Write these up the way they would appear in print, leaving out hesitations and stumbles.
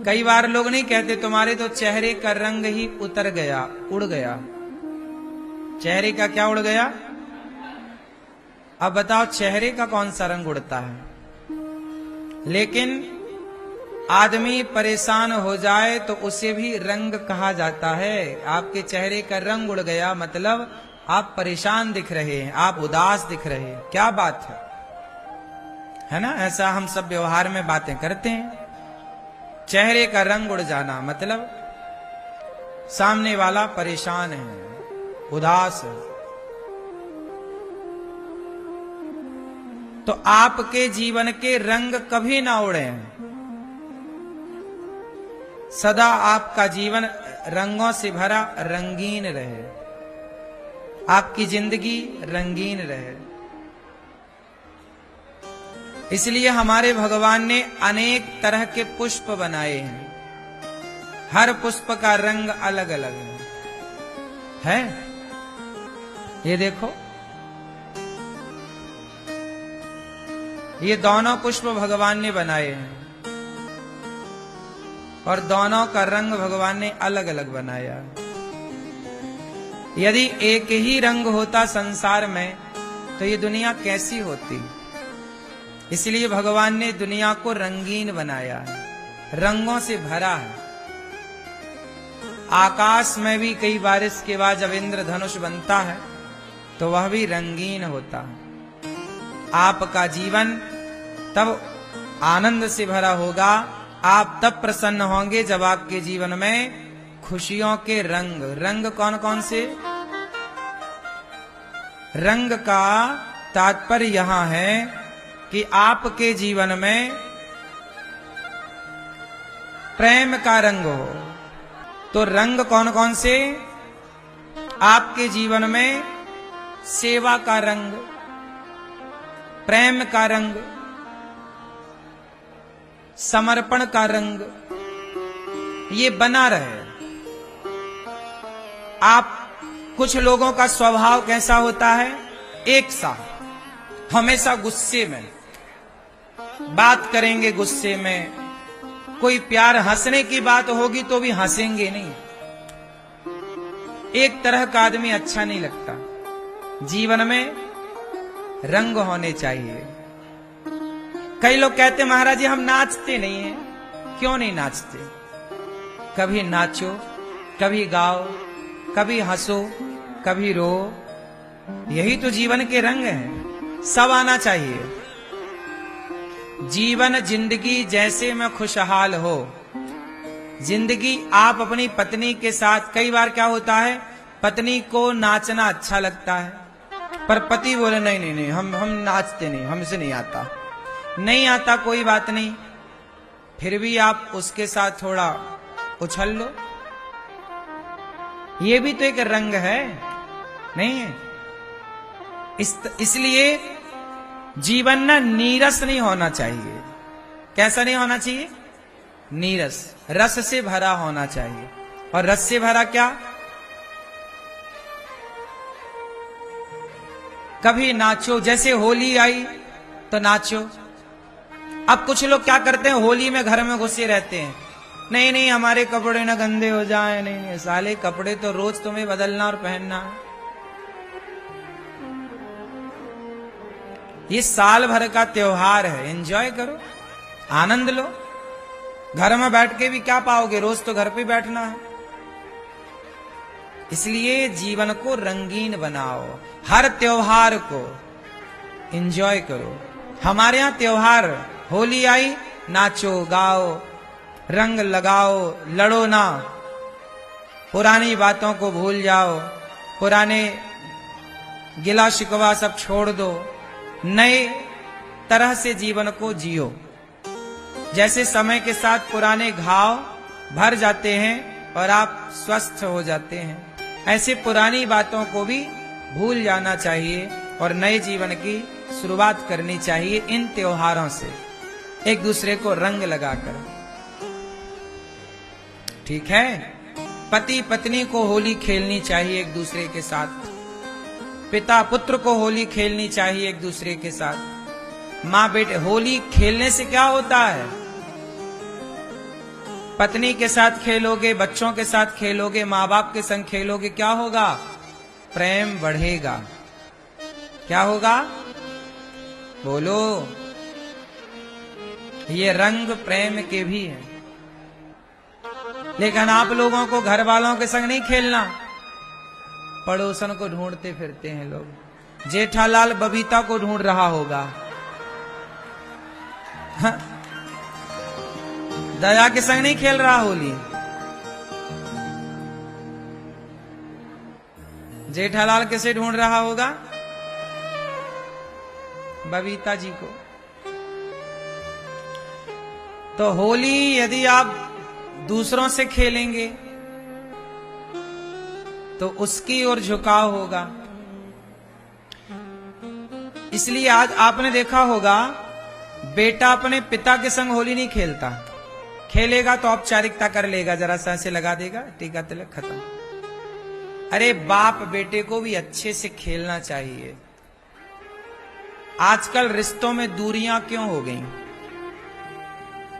कई बार लोग नहीं कहते तुम्हारे तो चेहरे का रंग ही उतर गया, उड़ गया। चेहरे का क्या उड़ गया? अब बताओ चेहरे का कौन सा रंग उड़ता है? लेकिन आदमी परेशान हो जाए तो उसे भी रंग कहा जाता है। आपके चेहरे का रंग उड़ गया मतलब आप परेशान दिख रहे हैं, आप उदास दिख रहे हैं। क्या बात है ना? ऐसा हम सब व्यवहार में बातें करते हैं। चेहरे का रंग उड़ जाना मतलब सामने वाला परेशान है, उदास है। तो आपके जीवन के रंग कभी ना उड़े, सदा आपका जीवन रंगों से भरा रंगीन रहे, आपकी जिंदगी रंगीन रहे। इसलिए हमारे भगवान ने अनेक तरह के पुष्प बनाए हैं। हर पुष्प का रंग अलग अलग है। ये देखो, ये दोनों पुष्प भगवान ने बनाए हैं और दोनों का रंग भगवान ने अलग अलग बनाया। यदि एक ही रंग होता संसार में तो ये दुनिया कैसी होती? इसलिए भगवान ने दुनिया को रंगीन बनाया है, रंगों से भरा है। आकाश में भी कई बारिश के बाद जब इंद्रधनुष बनता है तो वह भी रंगीन होता है। आपका जीवन तब आनंद से भरा होगा, आप तब प्रसन्न होंगे जब आपके जीवन में खुशियों के रंग कौन कौन से? रंग का तात्पर्य यहां है कि आपके जीवन में प्रेम का रंग हो। तो रंग कौन कौन से? आपके जीवन में सेवा का रंग, प्रेम का रंग, समर्पण का रंग, ये बना रहे। आप कुछ लोगों का स्वभाव कैसा होता है? एक सा, हमेशा गुस्से में बात करेंगे, गुस्से में। कोई प्यार हंसने की बात होगी तो भी हंसेंगे नहीं। एक तरह का आदमी अच्छा नहीं लगता। जीवन में रंग होने चाहिए। कई लोग कहते महाराज जी हम नाचते नहीं हैं। क्यों नहीं नाचते? कभी नाचो, कभी गाओ, कभी हंसो, कभी रो। यही तो जीवन के रंग हैं। सब आना चाहिए। जीवन जिंदगी जैसे में खुशहाल हो। जिंदगी आप अपनी पत्नी के साथ, कई बार क्या होता है पत्नी को नाचना अच्छा लगता है पर पति बोले नहीं नहीं नहीं हम नाचते नहीं, हमसे नहीं आता। नहीं आता कोई बात नहीं, फिर भी आप उसके साथ थोड़ा उछल लो। ये भी तो एक रंग है, नहीं है? इसलिए जीवन ना नीरस नहीं होना चाहिए। कैसा नहीं होना चाहिए? नीरस, रस से भरा होना चाहिए। और रस से भरा क्या? कभी नाचो, जैसे होली आई तो नाचो। अब कुछ लोग क्या करते हैं, होली में घर में घुसे रहते हैं। नहीं नहीं हमारे कपड़े ना गंदे हो जाए। नहीं साले, कपड़े तो रोज तुम्हें बदलना और पहनना है। ये साल भर का त्योहार है, एंजॉय करो, आनंद लो। घर में बैठ के भी क्या पाओगे? रोज तो घर पे बैठना है। इसलिए जीवन को रंगीन बनाओ, हर त्योहार को एंजॉय करो। हमारे यहां त्योहार, होली आई, नाचो गाओ, रंग लगाओ, लड़ो ना, पुरानी बातों को भूल जाओ, पुराने गिला शिकवा सब छोड़ दो, नए तरह से जीवन को जियो। जैसे समय के साथ पुराने घाव भर जाते हैं और आप स्वस्थ हो जाते हैं, ऐसे पुरानी बातों को भी भूल जाना चाहिए और नए जीवन की शुरुआत करनी चाहिए इन त्योहारों से, एक दूसरे को रंग लगाकर। ठीक है? पति पत्नी को होली खेलनी चाहिए एक दूसरे के साथ, पिता पुत्र को होली खेलनी चाहिए एक दूसरे के साथ, माँ बेटे। होली खेलने से क्या होता है? पत्नी के साथ खेलोगे, बच्चों के साथ खेलोगे, माँ बाप के संग खेलोगे, क्या होगा? प्रेम बढ़ेगा। क्या होगा? बोलो। ये रंग प्रेम के भी हैं। लेकिन आप लोगों को घर वालों के संग नहीं खेलना, पड़ोसन को ढूंढते फिरते हैं लोग। जेठालाल बबीता को ढूंढ रहा होगा। हाँ? दया के संग नहीं खेल रहा होली। जेठालाल किसे ढूंढ रहा होगा? बबीता जी को। तो होली यदि आप दूसरों से खेलेंगे तो उसकी ओर झुकाव होगा। इसलिए आज आपने देखा होगा, बेटा अपने पिता के संग होली नहीं खेलता। खेलेगा तो औपचारिकता कर लेगा, जरा सा ऐसे लगा देगा, टीका तिलक, खत्म। अरे बाप बेटे को भी अच्छे से खेलना चाहिए। आजकल रिश्तों में दूरियां क्यों हो गई?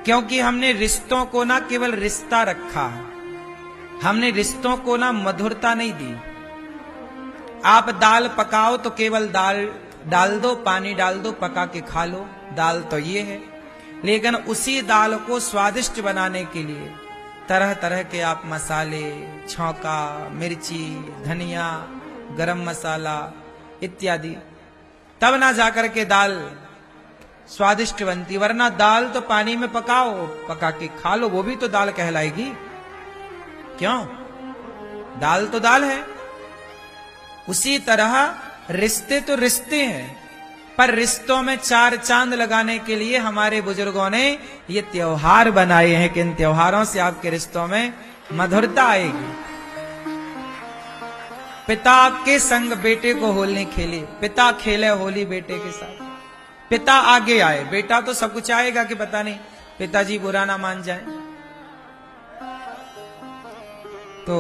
क्योंकि हमने रिश्तों को ना केवल रिश्ता रखा, हमने रिश्तों को ना मधुरता नहीं दी। आप दाल पकाओ तो केवल दाल डाल दो, पानी डाल दो, पका के खा लो, दाल तो ये है। लेकिन उसी दाल को स्वादिष्ट बनाने के लिए तरह तरह के आप मसाले, छौंका, मिर्ची, धनिया, गरम मसाला इत्यादि, तब ना जाकर के दाल स्वादिष्ट बनती। वरना दाल तो पानी में पकाओ, पका के खा लो, वो भी तो दाल कहलाएगी। क्यों? दाल तो दाल है। उसी तरह रिश्ते तो रिश्ते हैं, पर रिश्तों में चार चांद लगाने के लिए हमारे बुजुर्गों ने ये त्योहार बनाए हैं कि इन त्योहारों से आपके रिश्तों में मधुरता आएगी। पिता के संग बेटे को होली खेली, पिता खेले होली बेटे के साथ, पिता आगे आए। बेटा तो सब कुछ आएगा कि पता नहीं पिताजी बुरा ना मान जाए। तो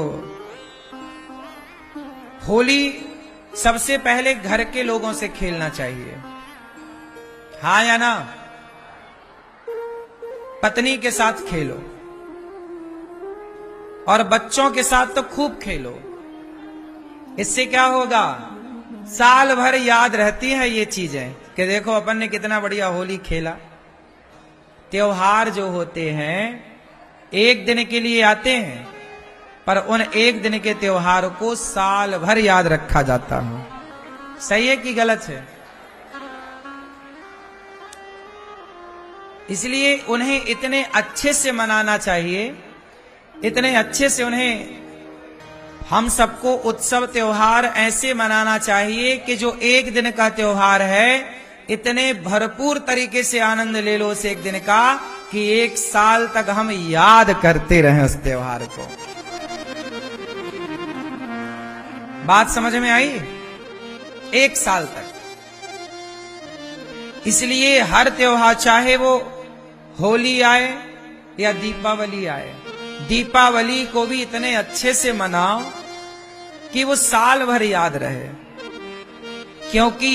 होली सबसे पहले घर के लोगों से खेलना चाहिए, हाँ या ना? पत्नी के साथ खेलो और बच्चों के साथ तो खूब खेलो। इससे क्या होगा? साल भर याद रहती है ये चीजें कि देखो अपन ने कितना बढ़िया होली खेला। त्योहार जो होते हैं एक दिन के लिए आते हैं, पर उन एक दिन के त्योहार को साल भर याद रखा जाता है। सही है कि गलत है? इसलिए उन्हें इतने अच्छे से मनाना चाहिए, इतने अच्छे से उन्हें हम सबको उत्सव त्योहार ऐसे मनाना चाहिए कि जो एक दिन का त्योहार है इतने भरपूर तरीके से आनंद ले लो उस एक दिन का कि एक साल तक हम याद करते रहें उस त्योहार को। बात समझ में आई? एक साल तक। इसलिए हर त्योहार, चाहे वो होली आए या दीपावली आए, दीपावली को भी इतने अच्छे से मनाओ कि वो साल भर याद रहे। क्योंकि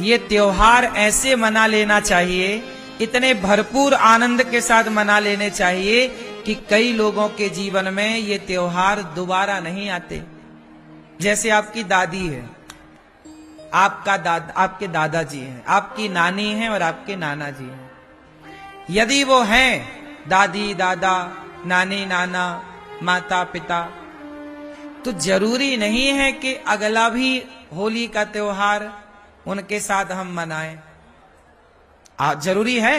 ये त्योहार ऐसे मना लेना चाहिए, इतने भरपूर आनंद के साथ मना लेने चाहिए कि कई लोगों के जीवन में ये त्योहार दोबारा नहीं आते। जैसे आपकी दादी है, आपके दादाजी हैं, आपकी नानी है और आपके नाना जी हैं। यदि वो हैं दादी दादा, नानी नाना, माता पिता, तो जरूरी नहीं है कि अगला भी होली का त्योहार उनके साथ हम मनाएं। जरूरी है?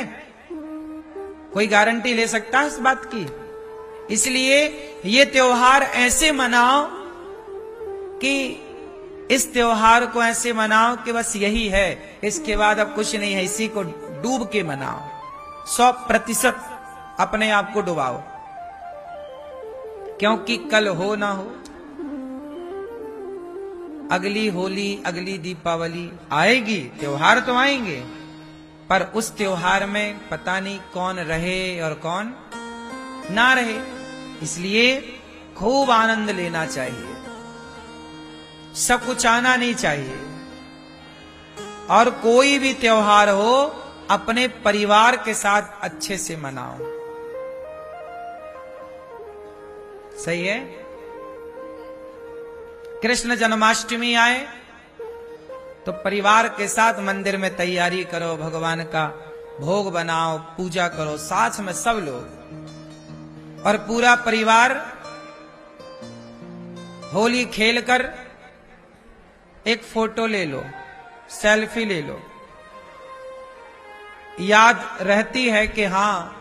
कोई गारंटी ले सकता है इस बात की? इसलिए ये त्योहार ऐसे मनाओ कि इस त्योहार को ऐसे मनाओ कि बस यही है, इसके बाद अब कुछ नहीं है। इसी को डूब के मनाओ, 100% अपने आप को डुबाओ, क्योंकि कल हो ना हो अगली होली, अगली दीपावली आएगी। त्योहार तो आएंगे, पर उस त्योहार में पता नहीं कौन रहे और कौन ना रहे। इसलिए खूब आनंद लेना चाहिए, सब कुछ आना नहीं चाहिए। और कोई भी त्योहार हो अपने परिवार के साथ अच्छे से मनाओ। सही है। कृष्ण जन्माष्टमी आए तो परिवार के साथ मंदिर में तैयारी करो, भगवान का भोग बनाओ, पूजा करो, साथ में सब लोग, और पूरा परिवार होली खेलकर एक फोटो ले लो, सेल्फी ले लो। याद रहती है कि हाँ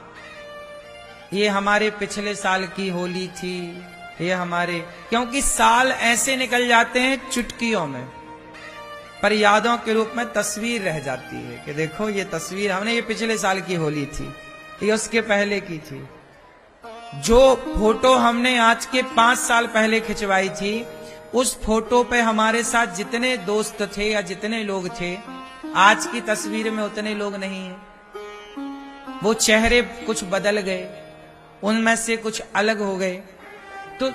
ये हमारे पिछले साल की होली थी, ये हमारे, क्योंकि साल ऐसे निकल जाते हैं चुटकियों में, पर यादों के रूप में तस्वीर रह जाती है कि देखो ये तस्वीर हमने, ये पिछले साल की होली थी, ये उसके पहले की थी। जो फोटो हमने आज के 5 साल पहले खिंचवाई थी, उस फोटो पे हमारे साथ जितने दोस्त थे या जितने लोग थे, आज की तस्वीर में उतने लोग नहीं हैं। वो चेहरे कुछ बदल गए, उनमें से कुछ अलग हो गए। तो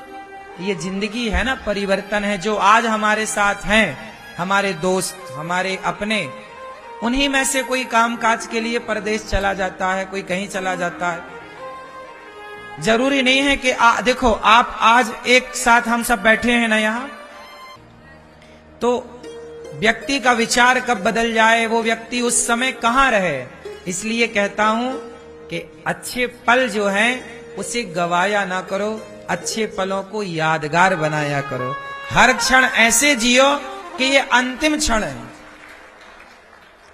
ये जिंदगी है ना, परिवर्तन है। जो आज हमारे साथ हैं, हमारे दोस्त, हमारे अपने, उन्हीं में से कोई कामकाज के लिए परदेश चला जाता है, कोई कहीं चला जाता है। जरूरी नहीं है कि देखो आप आज एक साथ हम सब बैठे हैं ना यहां, तो व्यक्ति का विचार कब बदल जाए, वो व्यक्ति उस समय कहां रहे। इसलिए कहता हूं कि अच्छे पल जो हैं उसे गवाया ना करो, अच्छे पलों को यादगार बनाया करो। हर क्षण ऐसे जियो कि ये अंतिम क्षण है,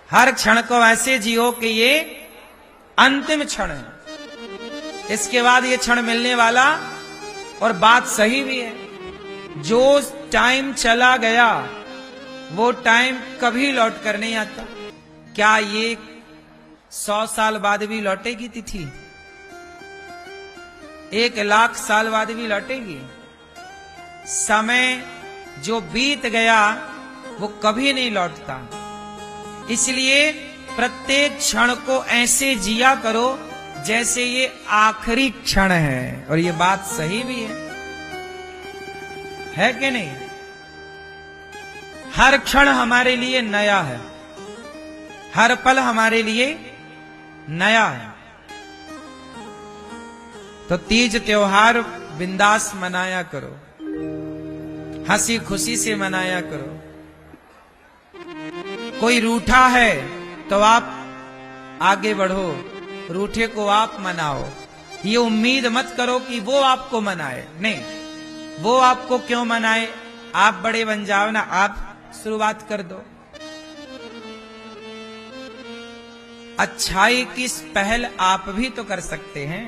हर क्षण को ऐसे जियो कि ये अंतिम क्षण है, इसके बाद ये क्षण मिलने वाला। और बात सही भी है, जो टाइम चला गया वो टाइम कभी लौट कर नहीं आता। क्या ये 100 साल बाद भी लौटेगी तिथि? 1,00,000 साल बाद भी लौटेगी? समय जो बीत गया वो कभी नहीं लौटता। इसलिए प्रत्येक क्षण को ऐसे जिया करो जैसे ये आखिरी क्षण है। और ये बात सही भी है कि नहीं? हर क्षण हमारे लिए नया है, हर पल हमारे लिए नया है। तो तीज त्योहार बिंदास मनाया करो, हंसी खुशी से मनाया करो। कोई रूठा है तो आप आगे बढ़ो, रूठे को आप मनाओ। ये उम्मीद मत करो कि वो आपको मनाए, नहीं, वो आपको क्यों मनाए, आप बड़े बन जाओ ना, आप शुरुआत कर दो। अच्छाई की पहल आप भी तो कर सकते हैं।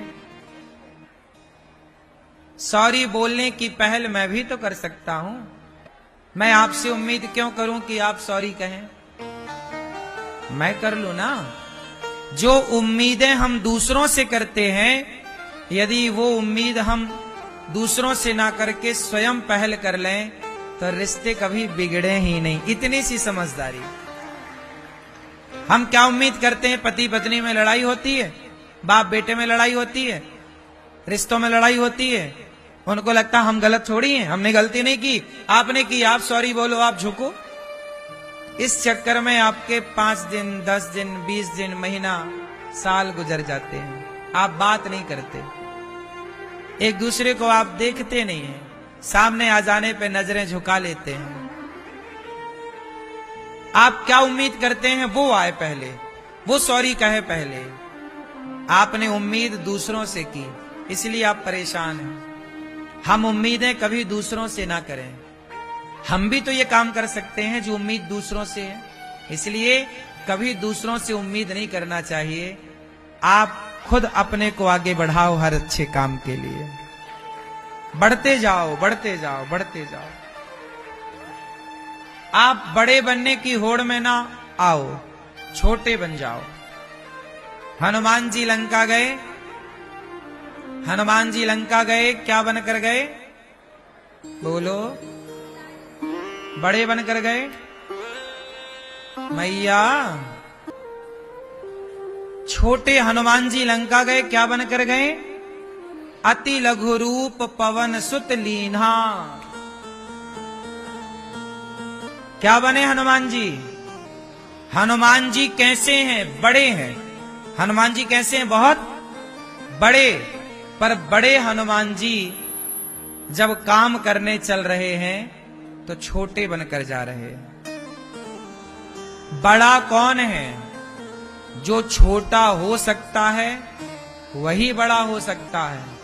सॉरी बोलने की पहल मैं भी तो कर सकता हूं। मैं आपसे उम्मीद क्यों करूं कि आप सॉरी कहें? मैं कर लूं ना। जो उम्मीदें हम दूसरों से करते हैं, यदि वो उम्मीद हम दूसरों से ना करके स्वयं पहल कर लें तो रिश्ते कभी बिगड़े ही नहीं। इतनी सी समझदारी। हम क्या उम्मीद करते हैं? पति पत्नी में लड़ाई होती है, बाप बेटे में लड़ाई होती है, रिश्तों में लड़ाई होती है। उनको लगता हम गलत थोड़ी हैं, हमने गलती नहीं की, आपने की, आप सॉरी बोलो, आप झुको। इस चक्कर में आपके 5 दिन, 10 दिन, 20 दिन, महीना, साल गुजर जाते हैं। आप बात नहीं करते, एक दूसरे को आप देखते नहीं हैं, सामने आ जाने पे नजरें झुका लेते हैं। आप क्या उम्मीद करते हैं? वो आए पहले, वो सॉरी कहे पहले। आपने उम्मीद दूसरों से की, इसलिए आप परेशान हैं। हम उम्मीदें कभी दूसरों से ना करें। हम भी तो ये काम कर सकते हैं जो उम्मीद दूसरों से है, इसलिए कभी दूसरों से उम्मीद नहीं करना चाहिए। आप खुद अपने को आगे बढ़ाओ हर अच्छे काम के लिए। बढ़ते जाओ, बढ़ते जाओ, बढ़ते जाओ। आप बड़े बनने की होड़ में ना आओ, छोटे बन जाओ। हनुमान जी लंका गए, हनुमान जी लंका गए, क्या बनकर गए? बोलो, बड़े बनकर गए। मैया, छोटे हनुमान जी लंका गए, क्या बनकर गए? अति लघु रूप पवन सुत लीन्हा। क्या बने हनुमान जी? हनुमान जी कैसे हैं? बड़े हैं। हनुमान जी कैसे हैं? बहुत बड़े। पर बड़े हनुमान जी जब काम करने चल रहे हैं तो छोटे बनकर जा रहे हैं। बड़ा कौन है? जो छोटा हो सकता है वही बड़ा हो सकता है।